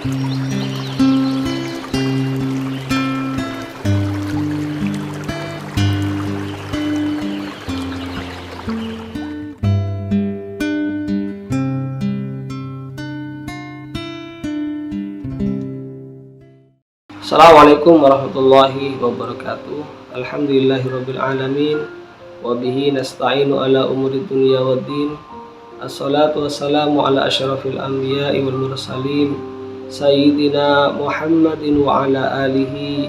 Assalamualaikum warahmatullahi wabarakatuh. Alhamdulillahirabbil alamin wa bihi nasta'inu ala umuri dunya waddin. Assalatu wassalamu ala asyrafil anbiya'i wal mursalin sayyidina Muhammadin wa ala alihi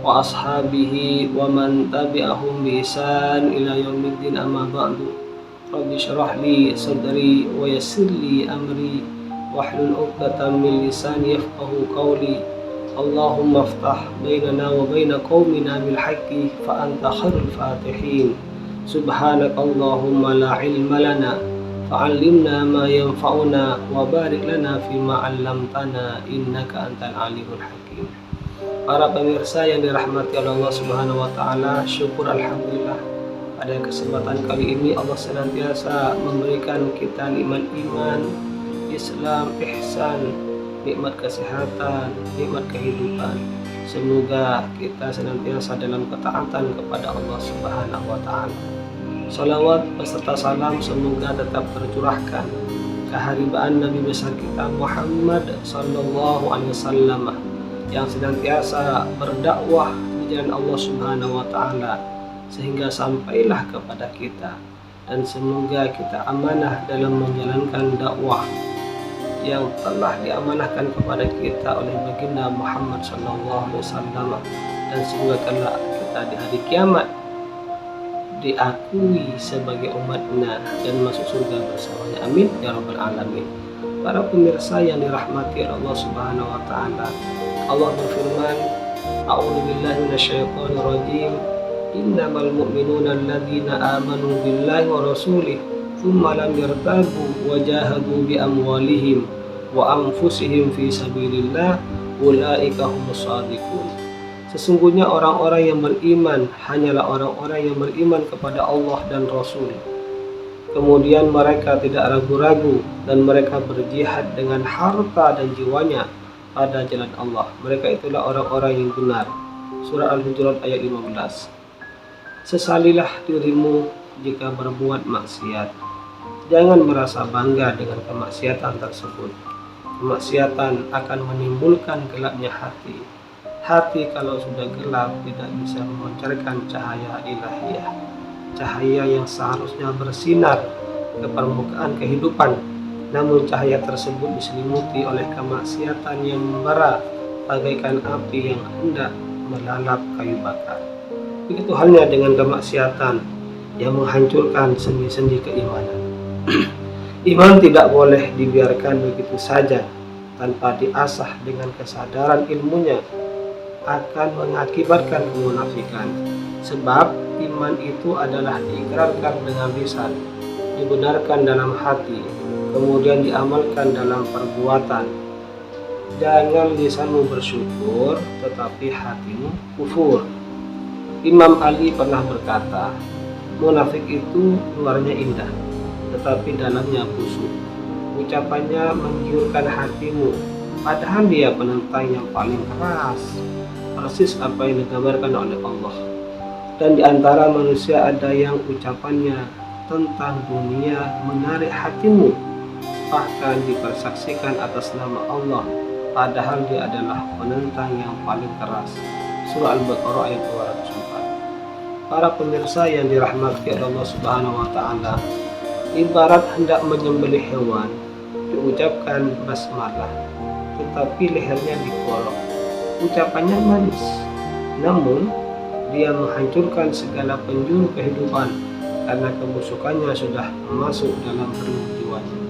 wa ashabihi wa man tabi'ahum bi ihsan ila yaumiddin, amma ba'du. Rabbi shrah li sadri wa yassir li amri wahlul 'uqdatam min lisani yafqahu qawli. Allahumma aftah bainana wa baina qaumina bil haqqi fa anta khairul fatihin. Subhanaka Allahumma la ilma lana fa'allimna ma yanfa'una wa barik lana fima 'allamtana innaka antal alimul hakim. Para pemirsa yang dirahmati oleh Allah Subhanahu wa taala, syukur alhamdulillah pada kesempatan kali ini Allah senantiasa memberikan kita nikmat iman, Islam, ihsan, nikmat kesehatan, nikmat kehidupan. Semoga kita senantiasa dalam ketaatan kepada Allah Subhanahu wa taala. Salawat beserta salam semoga tetap tercurahkan keharibaan Nabi besar kita Muhammad sallallahu alaihi wasallam yang senantiasa berdakwah di jalan Allah Subhanahu wa taala sehingga sampailah kepada kita, dan semoga kita amanah dalam menjalankan dakwah yang telah diamanahkan kepada kita oleh baginda Muhammad SAW, dan semoga kelak kita di hari kiamat diakui sebagai umatnya dan masuk surga bersamanya. Amin ya rabbal alamin. Para pemirsa yang dirahmati Allah Subhanahu wa taala, Allah berfirman, A'udzubillahi minasyaitonir rajim. Innamal mu'minuna alladzina amanu billahi wa rasulih tsumma lam yartabu wa jahadu bi amwalihim wa anfusihim fi sabilillah ulaika humus shadiqun. Sesungguhnya orang-orang yang beriman hanyalah orang-orang yang beriman kepada Allah dan Rasul, kemudian mereka tidak ragu-ragu dan mereka berjihad dengan harta dan jiwanya pada jalan Allah. Mereka itulah orang-orang yang benar. Surah Al-Hujurat ayat 15. Sesalilah dirimu jika berbuat maksiat. Jangan merasa bangga dengan kemaksiatan tersebut. Kemaksiatan akan menimbulkan gelapnya hati. Hati kalau sudah gelap tidak bisa memancarkan cahaya ilahiyah, cahaya yang seharusnya bersinar ke permukaan kehidupan. Namun cahaya tersebut diselimuti oleh kemaksiatan yang membara bagaikan api yang hendak melalap kayu bakar. Begitu halnya dengan kemaksiatan yang menghancurkan sendi-sendi keimanan. Iman tidak boleh dibiarkan begitu saja tanpa diasah dengan kesadaran ilmunya, akan mengakibatkan kemunafikan. Sebab iman itu adalah diikrarkan dengan lisan, dibenarkan dalam hati, kemudian diamalkan dalam perbuatan. Jangan lisanmu bersyukur tetapi hatimu kufur. Imam Ali pernah berkata, munafik itu luarnya indah tetapi dalamnya busuk. Ucapannya menggiurkan hatimu, padahal dia penentang yang paling keras. Persis apa yang digambarkan oleh Allah. Dan di antara manusia ada yang ucapannya tentang dunia menarik hatimu, bahkan dipersaksikan atas nama Allah, padahal dia adalah penentang yang paling keras. Surah Al-Baqarah ayat 204. Para pemirsa yang dirahmati Allah Subhanahu wa taala, ibarat hendak menyembelih hewan, diucapkan basmalah, tetapi lehernya dikorok. Ucapannya manis, namun dia menghancurkan segala penjuru kehidupan karena kebusukannya sudah masuk dalam relung jiwanya.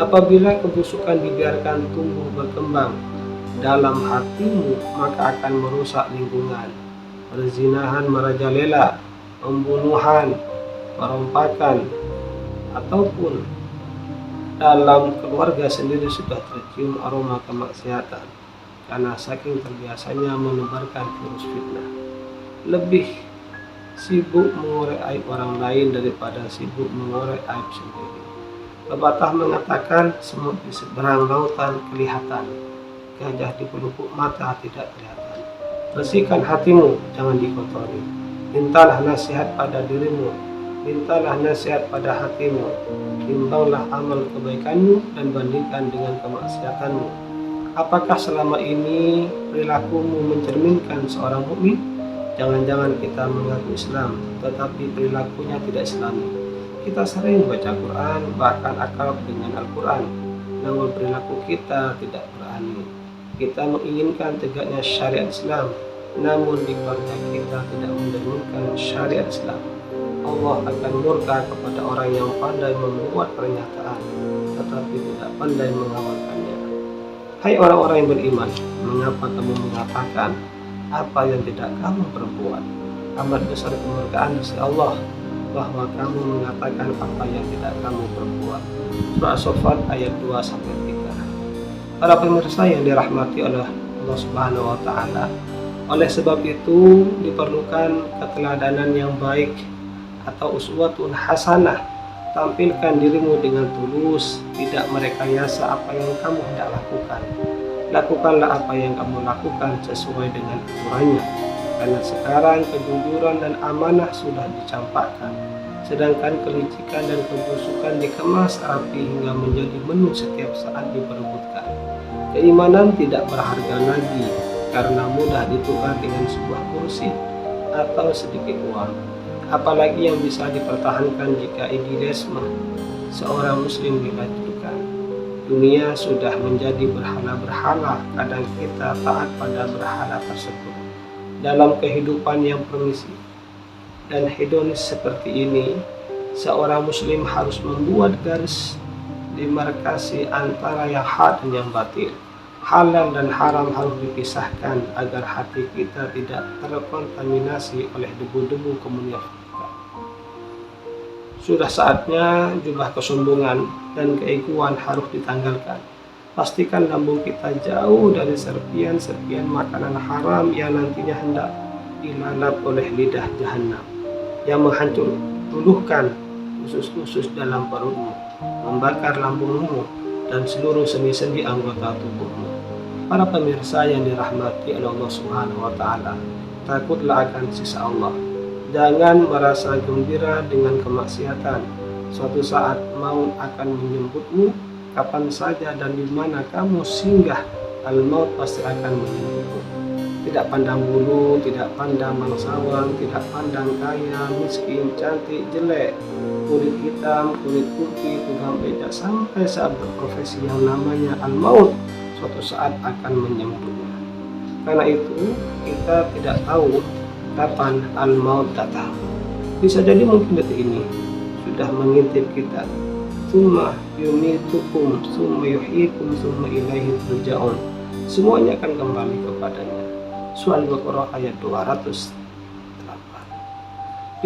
Apabila kebusukan dibiarkan tumbuh berkembang dalam hatimu, maka akan merusak lingkungan. Perzinahan merajalela, pembunuhan, perompakan, ataupun dalam keluarga sendiri sudah tercium aroma kemaksiatan karena saking terbiasanya menebarkan virus fitnah. Lebih sibuk mengorek aib orang lain daripada sibuk mengorek aib sendiri. Pepatah mengatakan semut di seberang lautan kelihatan, gajah di pelupuk mata tidak kelihatan. Bersihkan hatimu, jangan dikotori. Mintalah nasihat pada dirimu, mintalah nasihat pada hatimu. Timbanglah amal kebaikanmu dan bandingkan dengan kemaksiatanmu. Apakah selama ini perilakumu mencerminkan seorang mukmin? Jangan-jangan kita mengaku Islam, tetapi perilakunya tidak Islami. Kita sering baca Quran, bahkan akrab dengan Al-Quran, namun perilaku kita tidak berani. Kita menginginkan tegaknya syariat Islam, namun di keluarga kita tidak mencerminkan syariat Islam. Allah akan murka kepada orang yang pandai membuat pernyataan, tetapi tidak pandai mengamalkannya. Hai orang-orang yang beriman, mengapa kamu mengatakan apa yang tidak kamu perbuat? Amat besar kemurkaan di sisi Allah bahwa kamu mengatakan apa yang tidak kamu perbuat. Surah As-Saffat ayat 2-3. Para pemirsa yang dirahmati oleh Allah Subhanahu wa Ta'ala, oleh sebab itu diperlukan keteladanan yang baik atau uswatun hasanah. Tampilkan dirimu dengan tulus, tidak merekayasa apa yang kamu hendak lakukan. Lakukanlah apa yang kamu lakukan sesuai dengan aturannya, karena sekarang kejujuran dan amanah sudah dicampakkan, sedangkan kelicikan dan kebusukan dikemas rapi hingga menjadi menu setiap saat diperebutkan. Keimanan tidak berharga lagi karena mudah ditukar dengan sebuah kursi atau sedikit uang. Apalagi yang bisa dipertahankan jika idealisme seorang muslim dilanjutkan. Dunia sudah menjadi berhala-berhala, kadang kita taat pada berhala tersebut. Dalam kehidupan yang permisi dan hedonis seperti ini, seorang muslim harus membuat garis demarkasi antara yang hak dan yang batil. Halal dan haram harus dipisahkan agar hati kita tidak terkontaminasi oleh debu-debu kemunafikan. Sudah saatnya jubah kesombongan dan keegoan harus ditanggalkan. Pastikan lambung kita jauh dari serpian-serpian makanan haram yang nantinya hendak dilalap oleh lidah jahanam yang menghancur luluhkan usus-usus dalam perutmu, membakar lambungmu dan seluruh sendi-sendi anggota tubuhmu. Para pemirsa yang dirahmati oleh Allah Subhanahu wa Ta'ala, takutlah akan siksa Allah. Jangan merasa gembira dengan kemaksiatan. Suatu saat maut akan menjemputmu. Kapan saja dan di mana kamu singgah, al-maut pasti akan menjemputmu. Tidak pandang bulu, tidak pandang bangsawan, tidak pandang kaya, miskin, cantik, jelek, kulit hitam, kulit putih, tukang becak, sampai saat berprofesi yang namanya al-maut suatu saat akan menjemputnya. Karena itu kita tidak tahu kapan al-maut datang. Bisa jadi mungkin detik ini sudah mengintip kita. Summa yumitukum, summa yuhyikum, summa ilaihi turja'un. Semuanya akan kembali kepadanya. Surah Al-Baqarah ayat 208.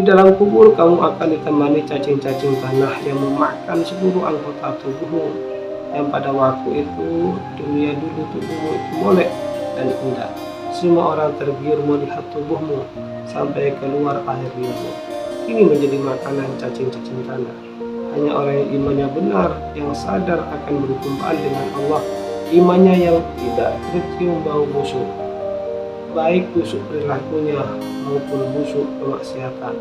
Di dalam kubur kamu akan ditemani cacing-cacing tanah yang memakan seluruh anggota tubuhmu, yang pada waktu itu dunia dulu tubuhmu itu molek dan indah. Semua orang tergiur melihat tubuhmu sampai keluar air liurmu. Ini menjadi makanan cacing-cacing tanah. Hanya orang yang imannya benar, yang sadar akan berkumpul dengan Allah, imannya yang tidak tercium bau busuk, baik busuk perilakunya maupun busuk kemaksiatan,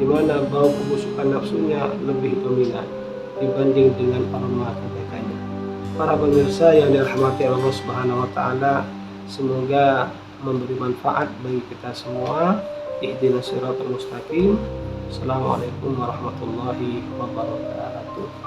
di mana bau kebusukan nafsunya lebih dominan dibanding dengan aroma kebaikannya. Para pemirsa yang dirahmati Allah Subhanahu wa Ta'ala, semoga memberi manfaat bagi kita semua. Ihdinas siratal mustaqim. Assalamualaikum warahmatullahi wabarakatuh.